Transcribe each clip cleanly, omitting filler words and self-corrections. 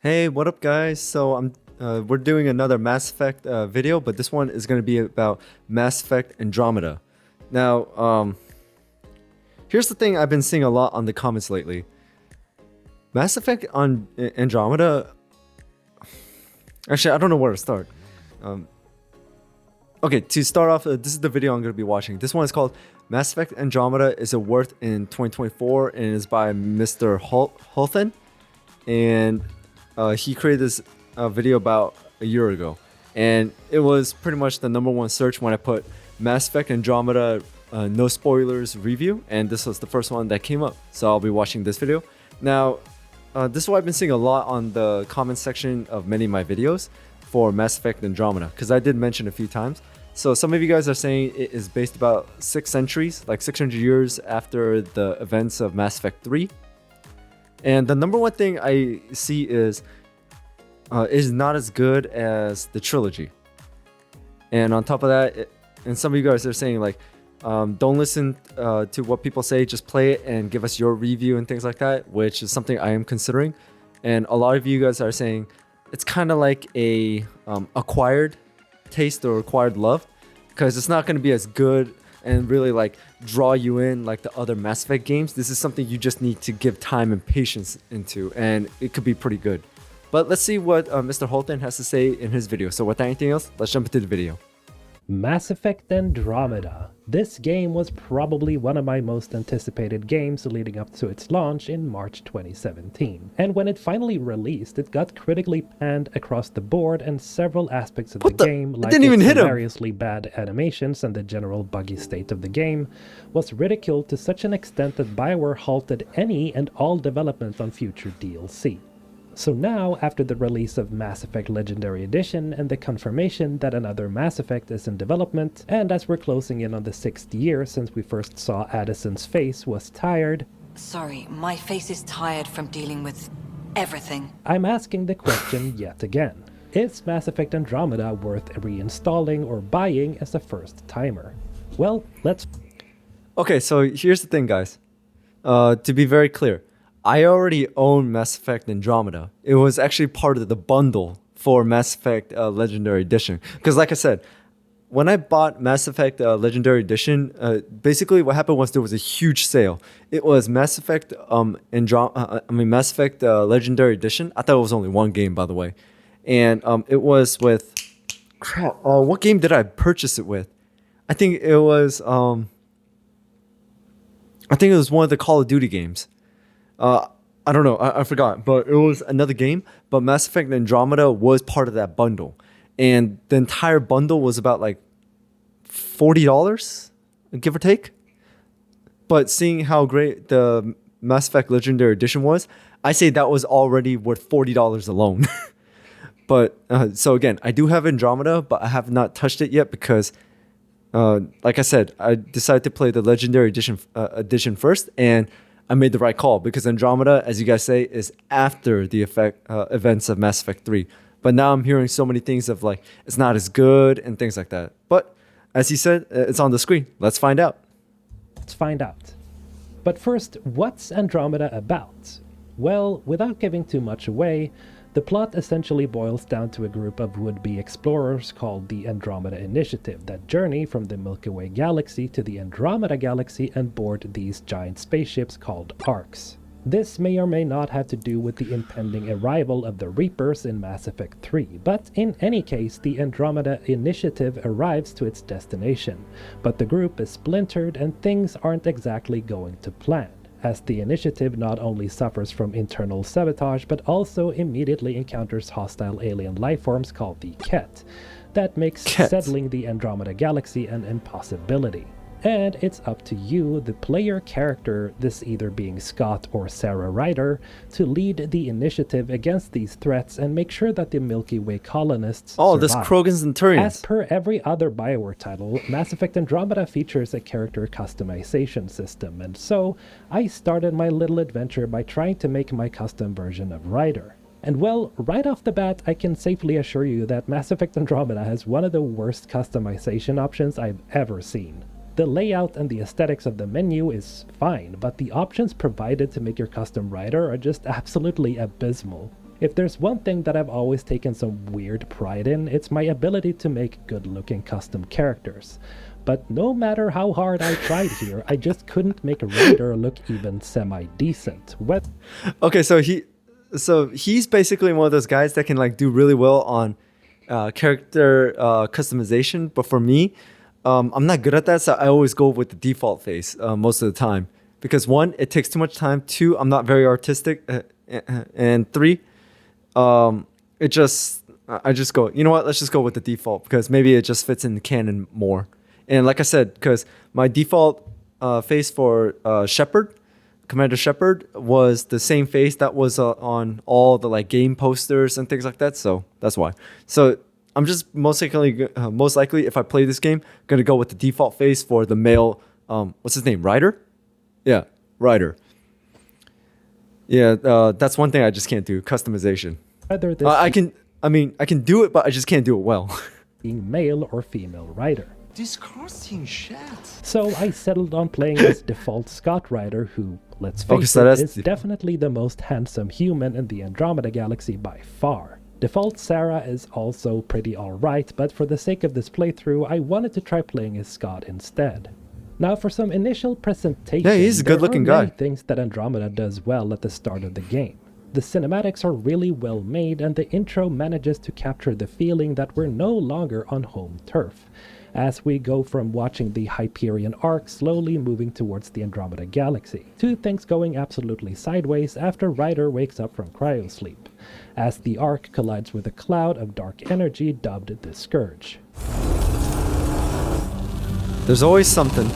Hey, what up, guys? We're doing another Mass Effect video, but this one is going to be about Mass Effect Andromeda. Now, here's the thing I've been seeing a lot on the comments lately. Mass Effect on Andromeda. Actually, I don't know where to start. Okay, to start off, this is the video I'm going to be watching. This one is called Mass Effect Andromeda is a worth in 2024 and is by Mr. Holthen. And he created this video about a year ago, and it was pretty much the #1 search when I put Mass Effect Andromeda no spoilers review, and this was the first one that came up. So I'll be watching this video. Now, this is what I've been seeing a lot on the comment section of many of my videos for Mass Effect Andromeda, because I did mention a few times. So some of you guys are saying it is based about 6 centuries, like 600 years after the events of Mass Effect 3. And the #1 thing I see is not as good as the trilogy. And on top of that, and some of you guys are saying like, don't listen to what people say, just play it and give us your review and things like that, which is something I am considering. And a lot of you guys are saying it's kind of like a acquired taste or acquired love, because it's not going to be as good and really like draw you in like the other Mass Effect games. This is something you just need to give time and patience into, and it could be pretty good. But let's see what Mr. Holton has to say in his video. So without anything else, let's jump into the video. Mass Effect Andromeda. This game was probably one of my most anticipated games leading up to its launch in March 2017. And when it finally released, it got critically panned across the board, and several aspects of the game, like its hilariously bad animations and the general buggy state of the game, was ridiculed to such an extent that BioWare halted any and all development on future DLC. So now, after the release of Mass Effect Legendary Edition and the confirmation that another Mass Effect is in development, and as we're closing in on the 6th year since we first saw Addison's face was tired. Sorry, my face is tired from dealing with everything. I'm asking the question yet again. Is Mass Effect Andromeda worth reinstalling or buying as a first timer? Well, let's... Okay, so here's the thing, guys. To be very clear, I already own Mass Effect Andromeda. It was actually part of the bundle for Mass Effect Legendary Edition. Because like I said, when I bought Mass Effect Legendary Edition, basically what happened was there was a huge sale. It was Mass Effect Mass Effect Legendary Edition. I thought it was only one game, by the way. And it was with... Crap, what game did I purchase it with? I think it was one of the Call of Duty games. I don't know, I forgot, but it was another game. But Mass Effect Andromeda was part of that bundle, and the entire bundle was about like $40, give or take. But seeing how great the Mass Effect Legendary Edition was, I say that was already worth $40 alone. But so again, I do have Andromeda, but I have not touched it yet because, like I said, I decided to play the Legendary Edition first, and I made the right call because Andromeda, as you guys say, is after the events of Mass Effect 3. But now I'm hearing so many things of like, it's not as good and things like that. But as he said, it's on the screen. Let's find out. Let's find out. But first, what's Andromeda about? Well, without giving too much away, the plot essentially boils down to a group of would-be explorers called the Andromeda Initiative that journey from the Milky Way galaxy to the Andromeda galaxy and board these giant spaceships called Arks. This may or may not have to do with the impending arrival of the Reapers in Mass Effect 3, but in any case, the Andromeda Initiative arrives to its destination, but the group is splintered and things aren't exactly going to plan, as the initiative not only suffers from internal sabotage but also immediately encounters hostile alien lifeforms called the Ket. That makes settling the Andromeda galaxy an impossibility. And it's up to you, the player character, this either being Scott or Sarah Ryder, to lead the initiative against these threats and make sure that the Milky Way colonists survive. This Krogans and Turians. As per every other BioWare title, Mass Effect Andromeda features a character customization system, and so I started my little adventure by trying to make my custom version of Ryder. And well, right off the bat, I can safely assure you that Mass Effect Andromeda has one of the worst customization options I've ever seen. The layout and the aesthetics of the menu is fine, but the options provided to make your custom Ryder are just absolutely abysmal. If there's one thing that I've always taken some weird pride in, it's my ability to make good-looking custom characters. But no matter how hard I tried here, I just couldn't make Ryder look even semi-decent. Okay, so he's basically one of those guys that can like do really well on character customization. But for me, I'm not good at that, so I always go with the default face most of the time. Because one, it takes too much time. Two, I'm not very artistic. And three, I just go, you know what, let's just go with the default because maybe it just fits in the canon more. And like I said, because my default face for Shepard, Commander Shepard, was the same face that was on all the like game posters and things like that. So that's why. So I'm just most likely, if I play this game, gonna go with the default face for the male. What's his name? Ryder? Yeah, Ryder. Yeah, that's one thing I just can't do. Customization. Whether this I can do it, but I just can't do it well. being male or female Ryder. Disgusting shit. So I settled on playing as default Scott Ryder, who, let's face so it, that's is definitely the most handsome human in the Andromeda Galaxy by far. Default Sarah is also pretty alright, but for the sake of this playthrough, I wanted to try playing as Scott instead. Now for some initial presentation, Yeah, he's a good-looking there are many guy. things that Andromeda does well at the start of the game. The cinematics are really well made, and the intro manages to capture the feeling that we're no longer on home turf, as we go from watching the Hyperion arc slowly moving towards the Andromeda Galaxy, to things going absolutely sideways after Ryder wakes up from cryosleep, as the arc collides with a cloud of dark energy dubbed the Scourge. There's always something.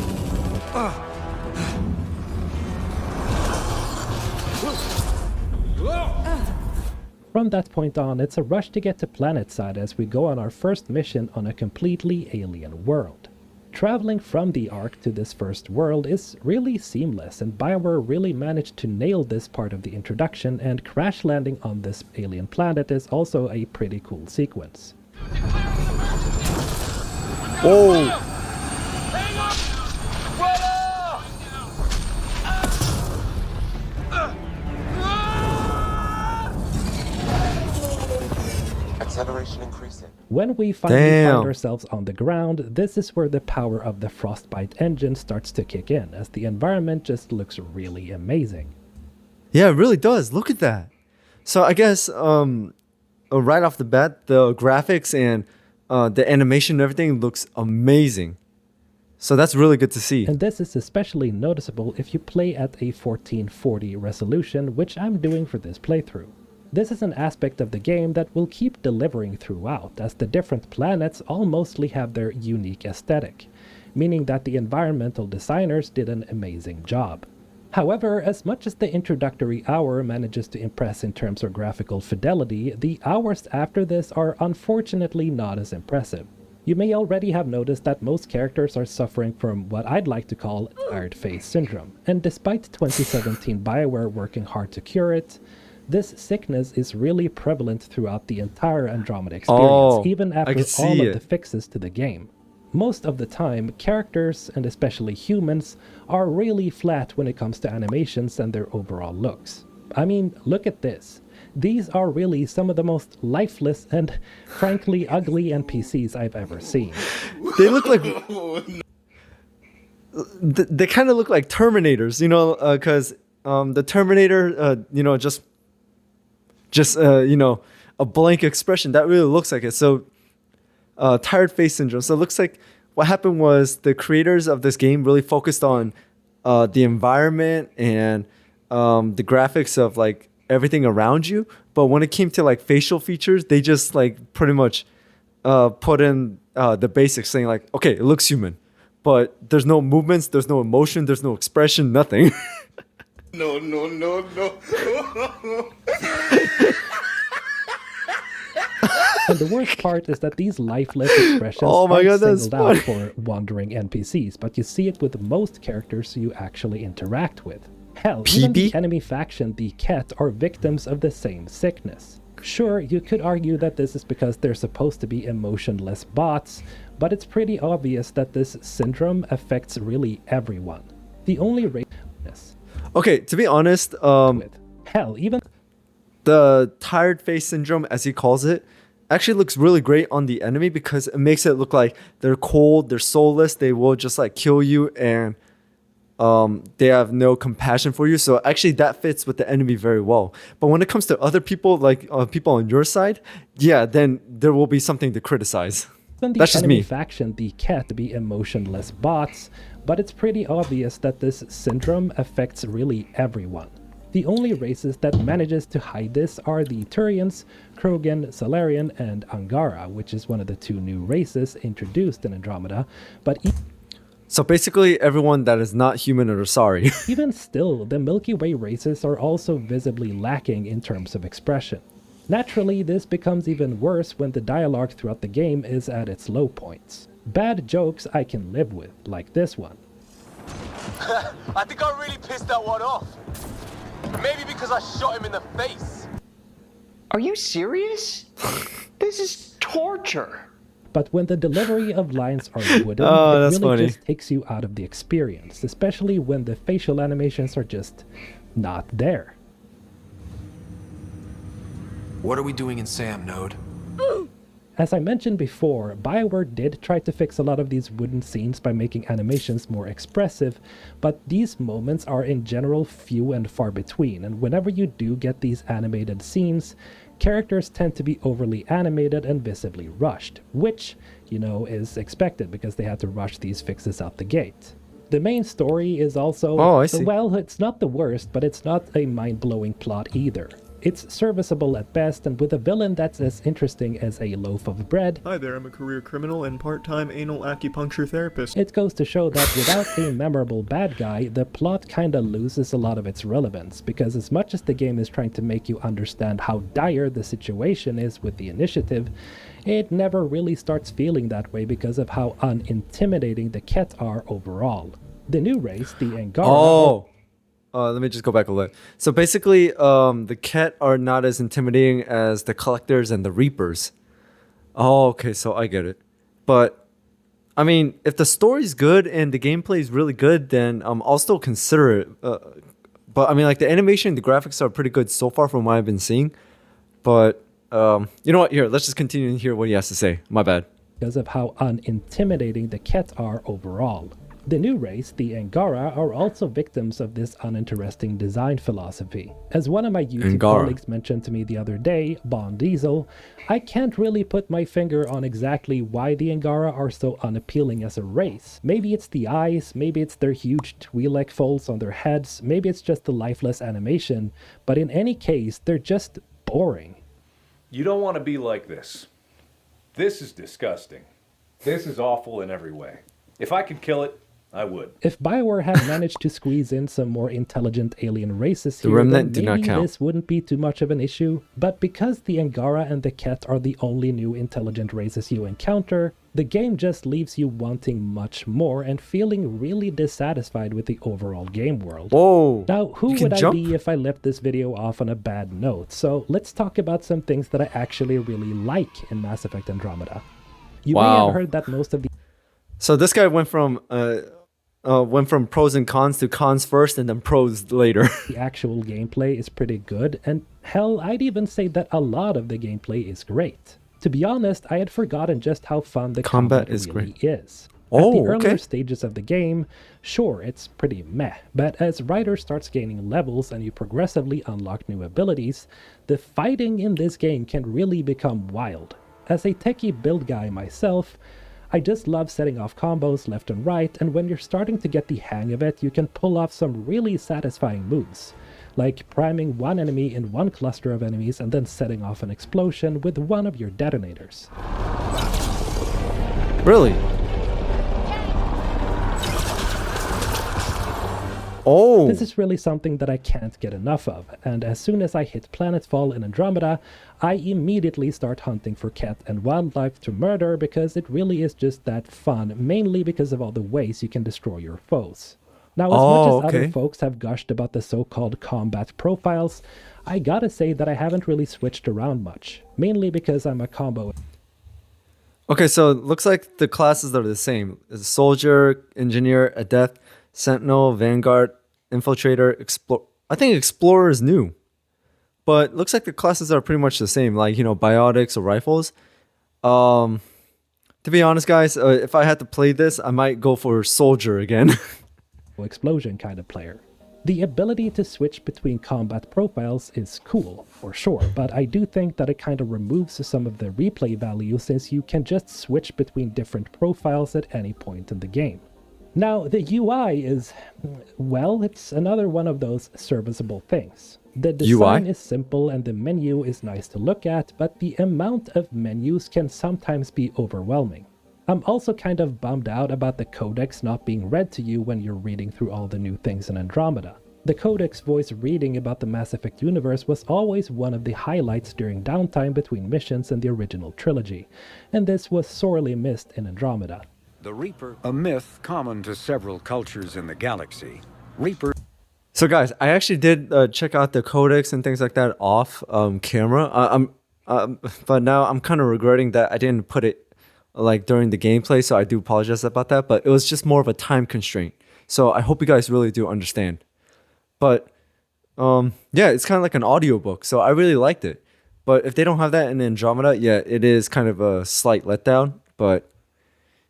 From that point on, it's a rush to get to planetside as we go on our first mission on a completely alien world. Traveling from the Ark to this first world is really seamless, and BioWare really managed to nail this part of the introduction, and crash landing on this alien planet is also a pretty cool sequence. Oh! Acceleration increasing. When we finally Damn. find ourselves on the ground, this is where the power of the Frostbite engine starts to kick in, as the environment just looks really amazing. Yeah, it really does. Look at that. So I guess right off the bat, the graphics and the animation and everything looks amazing. So that's really good to see. And this is especially noticeable if you play at a 1440 resolution, which I'm doing for this playthrough. This is an aspect of the game that will keep delivering throughout, as the different planets all mostly have their unique aesthetic, meaning that the environmental designers did an amazing job. However, as much as the introductory hour manages to impress in terms of graphical fidelity, the hours after this are unfortunately not as impressive. You may already have noticed that most characters are suffering from what I'd like to call tired face syndrome, and despite 2017 BioWare working hard to cure it, this sickness is really prevalent throughout the entire Andromeda experience, even after all of the fixes to the game. Most of the time, characters, and especially humans, are really flat when it comes to animations and their overall looks. I mean, look at this. These are really some of the most lifeless and frankly ugly NPCs I've ever seen. They look like... They kind of look like Terminators, you know, because the Terminator, you know, just you know, a blank expression. That really looks like it. So, tired face syndrome. So it looks like what happened was the creators of this game really focused on the environment and the graphics of like everything around you. But when it came to like facial features, they just like pretty much put in the basics, saying like, okay, it looks human, but there's no movements, there's no emotion, there's no expression, nothing. No. And the worst part is that these lifeless expressions Oh my aren't God, that's singled out funny. for wandering NPCs, but you see it with most characters you actually interact with. Hell, even the PB? enemy faction, the Ket, are victims of the same sickness. Sure, you could argue that this is because they're supposed to be emotionless bots, but it's pretty obvious that this syndrome affects really everyone. The only race Okay, to be honest, with. Hell, even the tired face syndrome, as he calls it, actually looks really great on the enemy because it makes it look like they're cold, they're soulless, they will just like kill you, and they have no compassion for you. So actually that fits with the enemy very well. But when it comes to other people, like people on your side, yeah, then there will be something to criticize. Then the That's just enemy me. faction, the Ket, to be emotionless bots, but it's pretty obvious that this syndrome affects really everyone. The only races that manages to hide this are the Turians, Krogan, Salarian, and Angara, which is one of the 2 new races introduced in Andromeda, but So basically everyone that is not human or sorry. even still, the Milky Way races are also visibly lacking in terms of expression. Naturally, this becomes even worse when the dialogue throughout the game is at its low points. Bad jokes I can live with, like this one. I think I really pissed that one off. Maybe because I shot him in the face. Are you serious? This is torture. But when the delivery of lines are wooden, Oh, it that's really funny. just takes you out of the experience, especially when the facial animations are just not there. What are we doing in Sam, Node? As I mentioned before, BioWare did try to fix a lot of these wooden scenes by making animations more expressive, but these moments are in general few and far between, and whenever you do get these animated scenes, characters tend to be overly animated and visibly rushed, which, you know, is expected because they had to rush these fixes out the gate. The main story is also, Oh, I see. well, it's not the worst, but it's not a mind-blowing plot either. It's serviceable at best, and with a villain that's as interesting as a loaf of bread, Hi there, I'm a career criminal and part-time anal acupuncture therapist. it goes to show that without a memorable bad guy, the plot kinda loses a lot of its relevance, because as much as the game is trying to make you understand how dire the situation is with the initiative, it never really starts feeling that way because of how unintimidating the Ket are overall. The new race, the Angara, Let me just go back a little. So basically, the Ket are not as intimidating as the Collectors and the Reapers. Oh, okay, so I get it. But, I mean, if the story's good and the gameplay is really good, then I'll still consider it. But, I mean, like, the animation and the graphics are pretty good so far from what I've been seeing. But, you know what? Here, let's just continue and hear what he has to say. My bad. because of how unintimidating the Ket are overall. The new race, the Angara, are also victims of this uninteresting design philosophy. As one of my YouTube Angara. colleagues mentioned to me the other day, Bon Diesel, I can't really put my finger on exactly why the Angara are so unappealing as a race. Maybe it's the eyes, maybe it's their huge Twi'lek folds on their heads, maybe it's just the lifeless animation, but in any case, they're just boring. You don't want to be like this. This is disgusting. This is awful in every way. If I could kill it, I would. If BioWare had managed to squeeze in some more intelligent alien races here, Remnant then did not maybe count. this wouldn't be too much of an issue. But because the Angara and the Ket are the only new intelligent races you encounter, the game just leaves you wanting much more and feeling really dissatisfied with the overall game world. Whoa. Now, who You can would I jump? be if I left this video off on a bad note? So let's talk about some things that I actually really like in Mass Effect Andromeda. You may Wow. have heard that most of the So this guy went from pros and cons to cons first and then pros later. the actual gameplay is pretty good, and hell, I'd even say that a lot of the gameplay is great. To be honest, I had forgotten just how fun the combat is really great. is. At the Oh, earlier okay. stages of the game, sure, it's pretty meh, but as Ryder starts gaining levels and you progressively unlock new abilities, the fighting in this game can really become wild. As a techie build guy myself, I just love setting off combos left and right, and when you're starting to get the hang of it, you can pull off some really satisfying moves, like priming one enemy in one cluster of enemies and then setting off an explosion with one of your detonators. Really? Oh. This is really something that I can't get enough of, and as soon as I hit planetfall in Andromeda, I immediately start hunting for cat and wildlife to murder because it really is just that fun, mainly because of all the ways you can destroy your foes. Now, as much as other okay. folks have gushed about the so-called combat profiles, I gotta say that I haven't really switched around much, mainly because I'm a combo. Okay, so it looks like the classes are the same. It's soldier, engineer, adept, sentinel, vanguard, infiltrator, explorer. I think explorer is new. but looks like the classes are pretty much the same, like, you know, biotics or rifles. To be honest, guys, if I had to play this, I might go for soldier again. Explosion kind of player. The ability to switch between combat profiles is cool, for sure, but I do think that it kind of removes some of the replay value since you can just switch between different profiles at any point in the game. Now, the UI is, well, it's another one of those serviceable things. The design is simple and the menu is nice to look at, but the amount of menus can sometimes be overwhelming. I'm also kind of bummed out about the codex not being read to you when you're reading through all the new things in Andromeda. The codex voice reading about the Mass Effect universe was always one of the highlights during downtime between missions in the original trilogy, and this was sorely missed in Andromeda. The Reaper, a myth common to several cultures in the galaxy. Reaper. So guys, I actually did check out the codex and things like that off camera. But now I'm kind of regretting that I didn't put it like during the gameplay, so I do apologize about that, but it was just more of a time constraint. So I hope you guys really do understand. But yeah, it's kind of like an audiobook, so I really liked it. But if they don't have that in Andromeda, yeah, it is kind of a slight letdown. But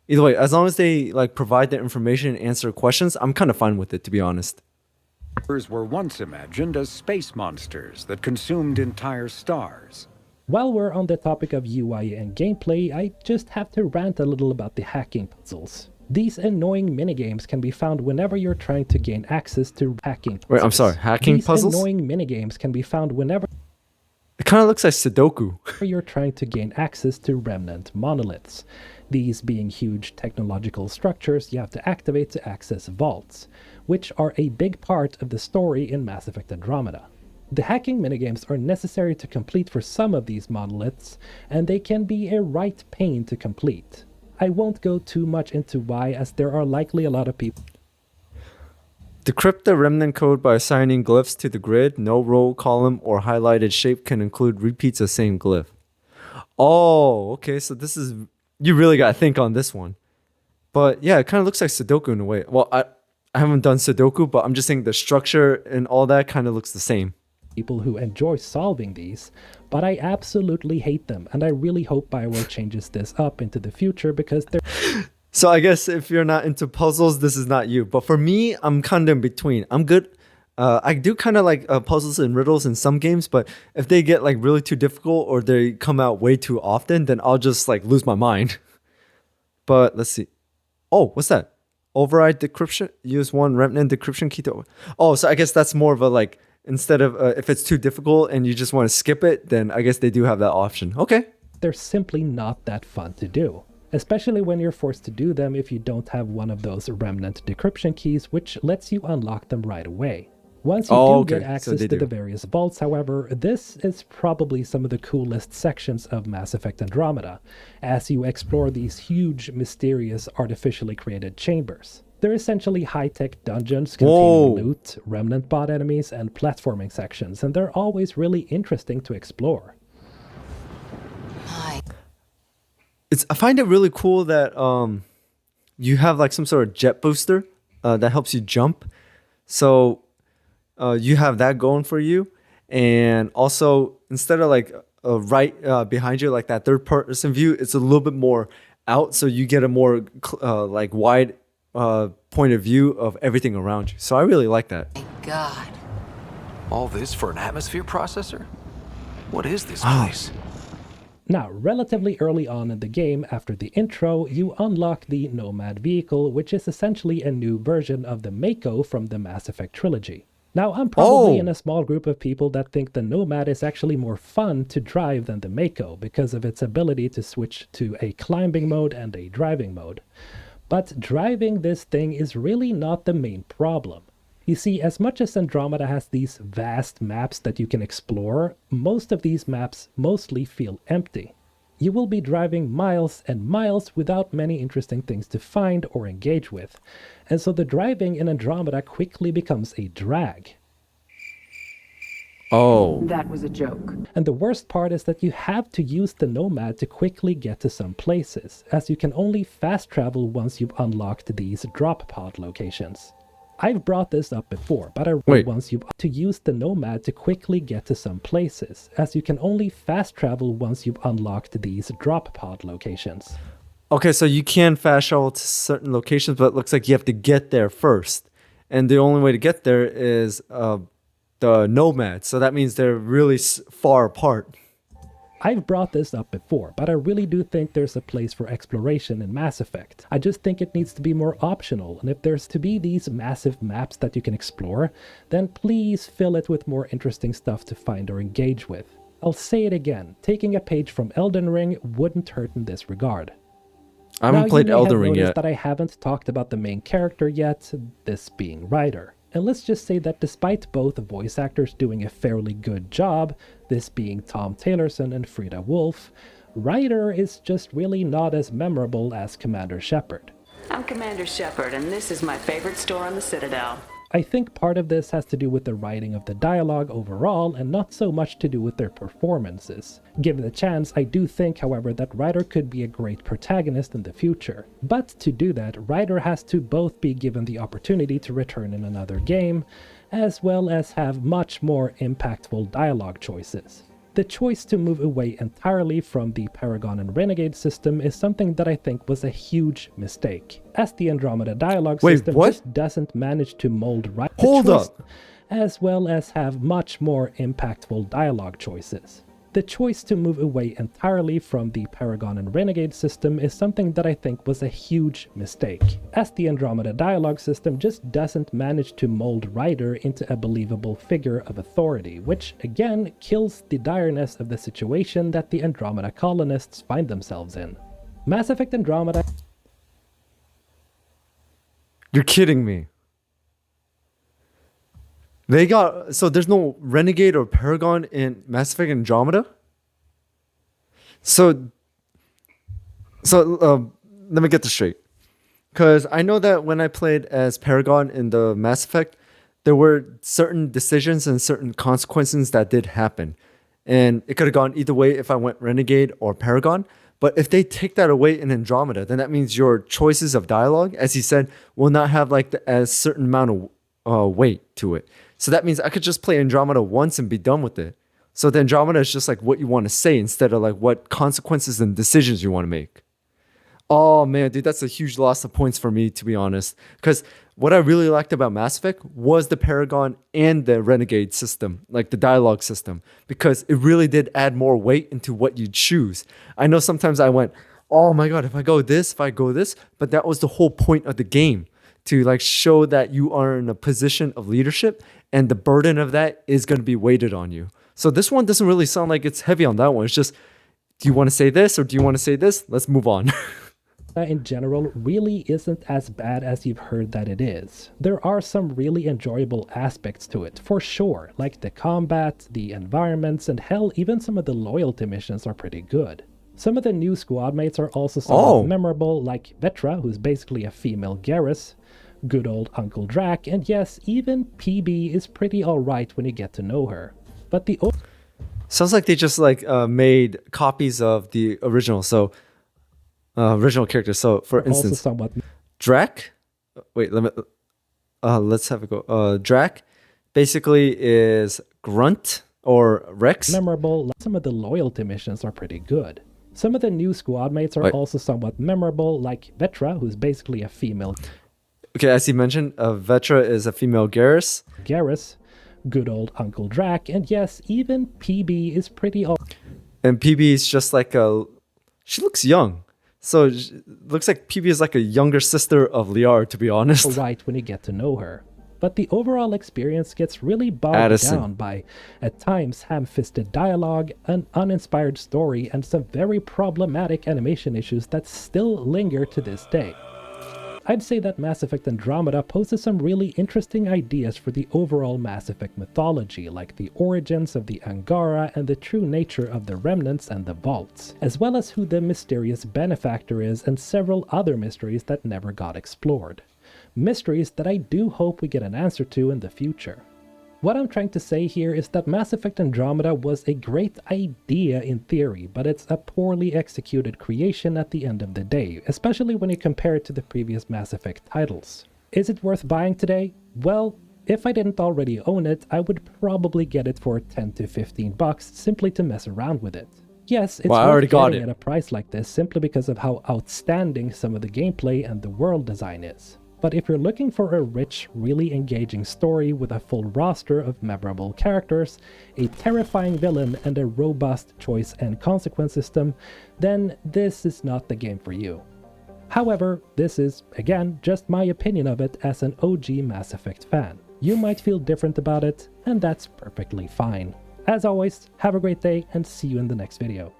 either way, as long as they like provide the information and answer questions, I'm kind of fine with it, to be honest. Reapers were once imagined as space monsters that consumed entire stars. While we're on the topic of UI and gameplay, I just have to rant a little about the hacking puzzles. These annoying minigames can be found whenever you're trying to gain access to hacking puzzles. Wait, I'm sorry, hacking puzzles? These annoying minigames can be found whenever it kind of looks like Sudoku. you're trying to gain access to remnant monoliths. These being huge technological structures you have to activate to access vaults, which are a big part of the story in Mass Effect Andromeda. The hacking minigames are necessary to complete for some of these monoliths, and they can be a right pain to complete. I won't go too much into why, as there are likely a lot of people. Decrypt the remnant code by assigning glyphs to the grid. No row, column, or highlighted shape can include repeats of same glyph. Oh, okay, so this is... You really got to think on this one. But yeah, it kind of looks like Sudoku in a way. Well, I haven't done Sudoku, but I'm just saying the structure and all that kind of looks the same. People who enjoy solving these, but I absolutely hate them, and I really hope BioWare changes this up into the future because they're... So I guess if you're not into puzzles, this is not you. But for me, I'm kind of in between. I'm good. I do kind of like puzzles and riddles in some games, but if they get like really too difficult or they come out way too often, then I'll just like lose my mind. But let's see. Oh, what's that? Override decryption? Use one remnant decryption key to... Oh, so I guess that's more of a like... Instead of if it's too difficult and you just want to skip it, then I guess they do have that option. Okay. They're simply not that fun to do, especially when you're forced to do them if you don't have one of those remnant decryption keys, which lets you unlock them right away. Once you get access to the various vaults, however, this is probably some of the coolest sections of Mass Effect Andromeda, as you explore these huge, mysterious, artificially created chambers. They're essentially high-tech dungeons containing loot, remnant bot enemies, and platforming sections, and they're always really interesting to explore. My. I find it really cool that you have like some sort of jet booster that helps you jump. So you have that going for you, and also instead of like right behind you, like that third-person view, it's a little bit more out, so you get a more like wide point of view of everything around you. So I really like that. My God. All this for an atmosphere processor? What is this place? Now, relatively early on in the game, after the intro, you unlock the Nomad vehicle, which is essentially a new version of the Mako from the Mass Effect trilogy. Now, I'm probably in a small group of people that think the Nomad is actually more fun to drive than the Mako because of its ability to switch to a climbing mode and a driving mode. But driving this thing is really not the main problem. You see, as much as Andromeda has these vast maps that you can explore, most of these maps mostly feel empty. You will be driving miles and miles without many interesting things to find or engage with, and so the driving in Andromeda quickly becomes a drag. Oh. That was a joke. And the worst part is that you have to use the Nomad to quickly get to some places, as you can only fast travel once you've unlocked these drop pod locations. I've brought this up before, but I Wait. once you've to use the Nomad to quickly get to some places, as you can only fast travel once you've unlocked these drop pod locations. Okay, so you can fast travel to certain locations, but it looks like you have to get there first. And the only way to get there is the Nomad. So that means they're really far apart. I've brought this up before, but I really do think there's a place for exploration in Mass Effect. I just think it needs to be more optional, and if there's to be these massive maps that you can explore, then please fill it with more interesting stuff to find or engage with. I'll say it again, taking a page from Elden Ring wouldn't hurt in this regard. I haven't played Elden Ring yet. That I haven't talked about the main character yet, this being Ryder. And let's just say that despite both voice actors doing a fairly good job, this being Tom Taylorson and Frida Wolf, Ryder is just really not as memorable as Commander Shepard. I'm Commander Shepard, and this is my favorite store on the Citadel. I think part of this has to do with the writing of the dialogue overall, and not so much to do with their performances. Given the chance, I do think, however, that Ryder could be a great protagonist in the future. But to do that, Ryder has to both be given the opportunity to return in another game, as well as have much more impactful dialogue choices. The choice to move away entirely from the Paragon and Renegade system is something that I think was a huge mistake, as the Andromeda dialogue system just doesn't manage to mold right as well as have much more impactful dialogue choices. The choice to move away entirely from the Paragon and Renegade system is something that I think was a huge mistake, as the Andromeda dialogue system just doesn't manage to mold Ryder into a believable figure of authority, which again kills the direness of the situation that the Andromeda colonists find themselves in. Mass Effect Andromeda... You're kidding me. So there's no Renegade or Paragon in Mass Effect Andromeda? So let me get this straight. Because I know that when I played as Paragon in the Mass Effect, there were certain decisions and certain consequences that did happen. And it could have gone either way if I went Renegade or Paragon. But if they take that away in Andromeda, then that means your choices of dialogue, as he said, will not have like a certain amount of weight to it. So that means I could just play Andromeda once and be done with it. So the Andromeda is just like what you want to say instead of like what consequences and decisions you want to make. Oh man, dude, that's a huge loss of points for me, to be honest. Because what I really liked about Mass Effect was the Paragon and the Renegade system, like the dialogue system, because it really did add more weight into what you choose. I know sometimes I went, oh my God, if I go this, but that was the whole point of the game, to like show that you are in a position of leadership and the burden of that is going to be weighted on you. So this one doesn't really sound like it's heavy on that one. It's just, do you want to say this or do you want to say this? Let's move on. In general really isn't as bad as you've heard that it is. There are some really enjoyable aspects to it, for sure, like the combat, the environments, and hell, even some of the loyalty missions are pretty good. Some of the new squad mates are also somewhat memorable, like Vetra, who's basically a female Garrus, good old Uncle Drac, and yes, even PB is pretty alright when you get to know her. But the sounds like they just like made copies of the original, so original characters. So for instance, Drac. Wait, let's have a go. Drac basically is Grunt or Rex. Memorable. Some of the loyalty missions are pretty good. Some of the new squad mates are also somewhat memorable, like Vetra, who's basically a female. Okay, as you mentioned, Vetra is a female Garrus. Garrus, good old Uncle Drac, and yes, even PB is pretty and PB is just like she looks young. So it looks like PB is like a younger sister of Liara, to be honest. Right when you get to know her. But the overall experience gets really bogged down by, at times, ham-fisted dialogue, an uninspired story, and some very problematic animation issues that still linger to this day. I'd say that Mass Effect Andromeda poses some really interesting ideas for the overall Mass Effect mythology, like the origins of the Angara and the true nature of the Remnants and the Vaults, as well as who the mysterious benefactor is and several other mysteries that never got explored. Mysteries that I do hope we get an answer to in the future. What I'm trying to say here is that Mass Effect Andromeda was a great idea in theory, but it's a poorly executed creation at the end of the day, especially when you compare it to the previous Mass Effect titles. Is it worth buying today? Well, if I didn't already own it, I would probably get it for 10 to 15 bucks simply to mess around with it. Yes, it's Well, I already worth got getting it. at a price like this simply because of how outstanding some of the gameplay and the world design is. But if you're looking for a rich, really engaging story with a full roster of memorable characters, a terrifying villain, and a robust choice and consequence system, then this is not the game for you. However, this is, again, just my opinion of it as an OG Mass Effect fan. You might feel different about it, and that's perfectly fine. As always, have a great day and see you in the next video.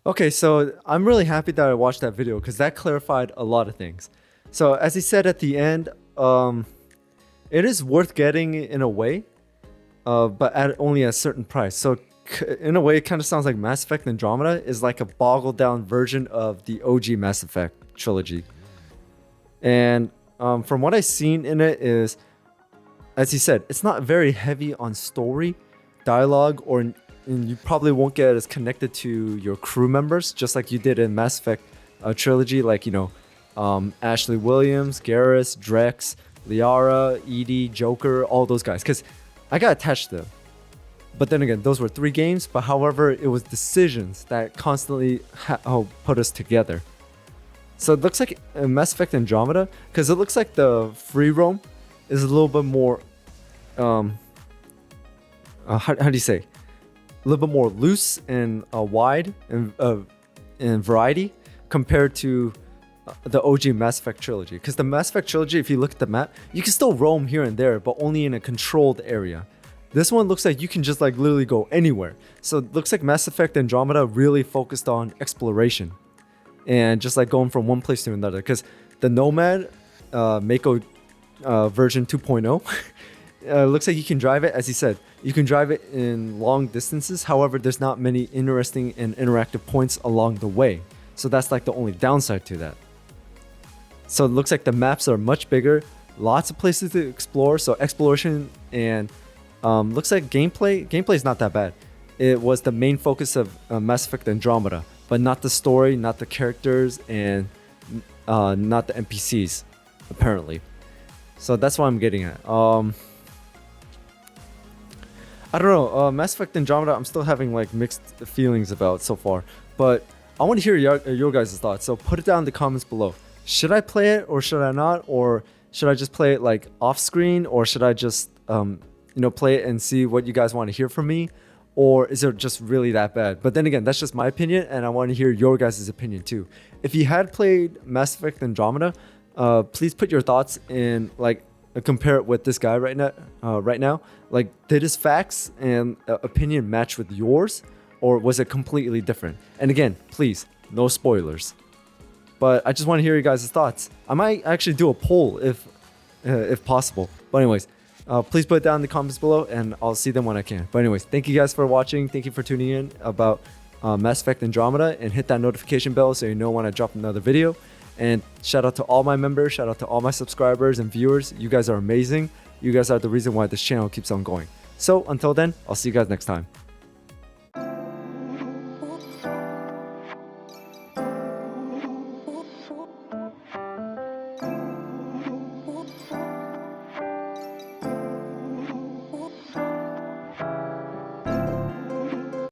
Okay, so I'm really happy that I watched that video because that clarified a lot of things. So as he said at the end, it is worth getting in a way, but at only a certain price. So in a way, it kind of sounds like Mass Effect Andromeda is like a boggled down version of the OG Mass Effect trilogy. And from what I've seen in it is, as he said, it's not very heavy on story, dialogue, and you probably won't get as connected to your crew members, just like you did in Mass Effect trilogy, like, you know, Ashley Williams, Garrus, Drex, Liara, EDI, Joker, all those guys, because I got attached to them. But then again, those were 3 games, but however, it was decisions that constantly put us together. So it looks like Mass Effect Andromeda, because it looks like the free roam is a little bit more, how do you say? A little bit more loose and wide and variety compared to the OG Mass Effect trilogy. Because the Mass Effect trilogy, if you look at the map, you can still roam here and there, but only in a controlled area. This one looks like you can just like literally go anywhere. So it looks like Mass Effect Andromeda really focused on exploration and just like going from one place to another. Because the Nomad Mako version 2.0 looks like you can drive it, as he said, you can drive it in long distances. However, there's not many interesting and interactive points along the way. So that's like the only downside to that. So it looks like the maps are much bigger, lots of places to explore. So exploration and looks like gameplay is not that bad. It was the main focus of Mass Effect Andromeda, but not the story, not the characters, and not the NPCs, apparently. So that's what I'm getting at. I don't know. Mass Effect Andromeda, I'm still having like mixed feelings about so far, but I want to hear your guys' thoughts. So put it down in the comments below. Should I play it or should I not? Or should I just play it like off screen? Or should I just play it and see what you guys want to hear from me? Or is it just really that bad? But then again, that's just my opinion, and I want to hear your guys' opinion too. If you had played Mass Effect Andromeda, please put your thoughts in, like, compare it with this guy right now. Like, did his facts and opinion match with yours, or was it completely different? And again, please, no spoilers. But I just want to hear you guys' thoughts. I might actually do a poll if possible. But anyways, please put it down in the comments below, and I'll see them when I can. But anyways, thank you guys for watching. Thank you for tuning in about Mass Effect Andromeda, and hit that notification bell so you know when I drop another video. And shout out to all my members, shout out to all my subscribers and viewers. You guys are amazing. You guys are the reason why this channel keeps on going. So until then, I'll see you guys next time.